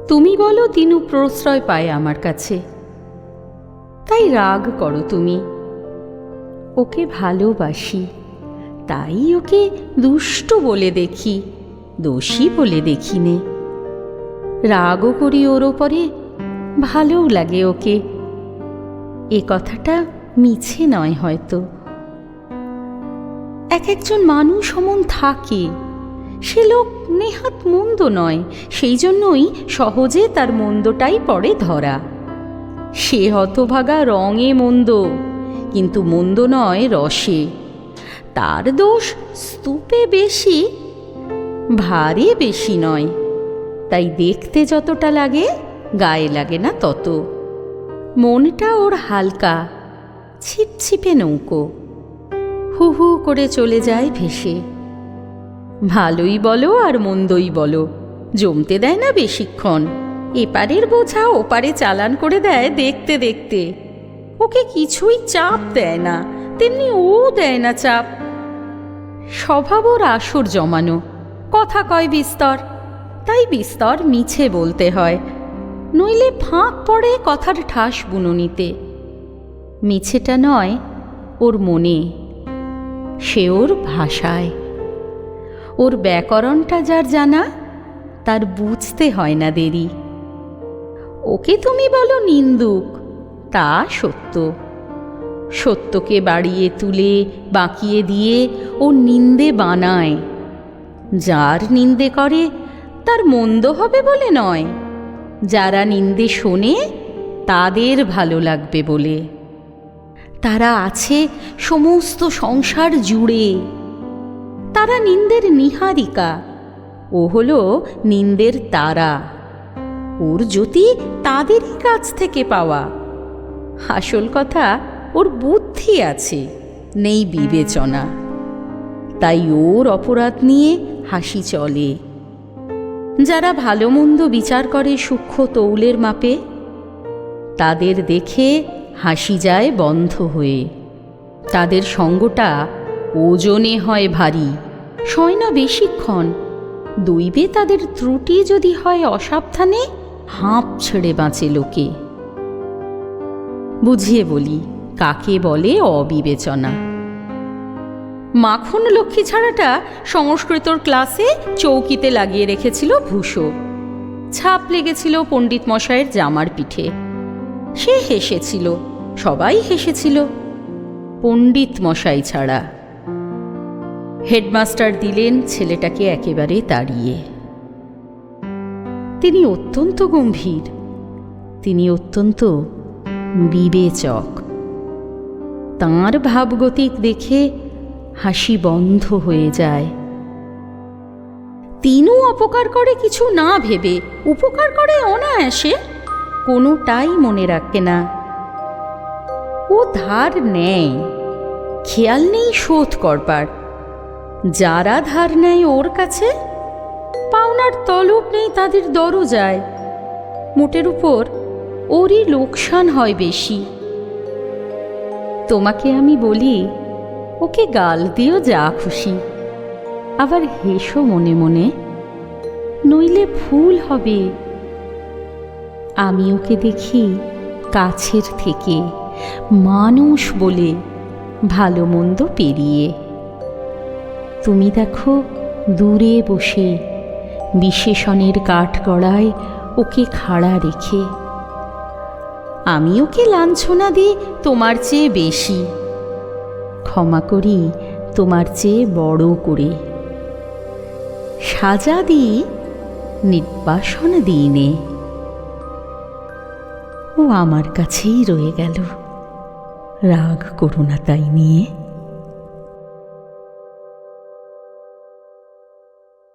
তুমি বলো তিনু প্রশ্রয় পায় আমার কাছে, তাই রাগ করো তুমি। ওকে ভালোবাসি, তাই ওকে দুষ্ট বলে দেখি, দোষী বলে দেখি নে। রাগও করি ওর ওপরে, ভালোও লাগে ওকে। এ কথাটা মিছে নয় হয়তো। এক একজন মানুষ অমন থাকে, সে লোক নেহাত মন্দ নয়, সেই জন্যই সহজে তার মন্দটাই পড়ে ধরা। সে হতভাগা রঙে মন্দ, কিন্তু মন্দ নয় রসে। তার দোষ স্তূপে বেশি, ভারে বেশি নয়, তাই দেখতে যতটা লাগে গায়ে লাগে না তত। মনটা ওর হালকা, ছিপছিপে নৌকো, হু হু করে চলে যায় ভেসে। ভালোই বলো আর মন্দই বলো, জমতে দেয় না বেশিক্ষণ। এপারের বোঝা ওপারে চালান করে দেয় দেখতে দেখতে। ওকে কিছুই চাপ দেয় না, তেমনি ও দেয় না চাপ। স্বভাব ওর আসর জমানো, কথা কয় বিস্তর, তাই বিস্তর মিছে বলতে হয়, নইলে ফাঁক পড়ে কথার ঠাস বুননিতে। মিছেটা নয় ওর মনে, সে ওর ভাষায়। ওর ব্যাকরণটা যার জানা, তার বুঝতে হয় না দেরি। ওকে তুমি বলো নিন্দুক, তা সত্য। সত্যকে বাড়িয়ে তুলে বাঁকিয়ে দিয়ে ও নিন্দে বানায়। যার নিন্দে করে তার মন্দ হবে বলে নয়, যারা নিন্দে শোনে তাদের ভালো লাগবে বলে। তারা আছে সমস্ত সংসার জুড়ে, তারা নিন্দের নিহারিকা, ও হলো নিন্দের তারা। ওর জ্যোতি তাদেরই কাছ থেকে পাওয়া। আসল কথা ওর বুদ্ধি আছে, নেই বিবেচনা, তাই ওর অপরাধ নিয়ে হাসি চলে। যারা ভালো মন্দ বিচার করে সূক্ষ্ম তৌলের মাপে, তাদের দেখে হাসি যায় বন্ধ হয়ে। তাদের সঙ্গটা ওজনে হয় ভারী, সয় না বেশিক্ষণ। দৈবে তাদের ত্রুটি যদি হয় অসাবধানে, হাঁপ ছেড়ে বাঁচে লোকে। বুঝিয়ে বলি কাকে বলে অবিবেচনা। মাখন লক্ষ্মী ছাড়াটা সংস্কৃতর ক্লাসে চৌকিতে লাগিয়ে রেখেছিল ভূষো। ছাপ লেগেছিল পণ্ডিত মশায়ের জামার পিঠে। সে হেসেছিল, সবাই হেসেছিল, পণ্ডিত মশাই ছাড়া। হেডমাস্টার দিলেন ছেলেটাকে একেবারে তাড়িয়ে। তিনি অত্যন্ত গম্ভীর, তিনি অত্যন্ত বিবেচক। তাঁর ভাবগতিক দেখে হাসি বন্ধ হয়ে যায়। তিনও অপকার করে কিছু না ভেবে, উপকার করে অনায়াসে, কোনোটাই মনে রাখে না। ও ধার নেয়, খেয়াল নেই শোধ করবার। যারা ধার নেয় ওর কাছে, পাওনার তলব নেই তাদের দরজায়। মোটের উপর ওরই লোকসান হয় বেশি। তোমাকে আমি বলি, ওকে গাল দিও যা খুশি, আবার হেসো মনে মনে, নইলে ভুল হবে। আমি ওকে দেখি কাছের থেকে, মানুষ বলে, ভালো মন্দ পেরিয়ে। তুমি দেখো দূরে বসে, বিশেষণের কাঠগড়ায় ওকে খাড়া রেখে। আমি ওকে লাঞ্ছনা দিই তোমার চেয়ে বেশি, ক্ষমা করি তোমার চেয়ে বড় করে। সাজা দিই, নির্বাসন দিইনে। ও আমার কাছেই রয়ে গেল, রাগ করো না তাই নিয়ে।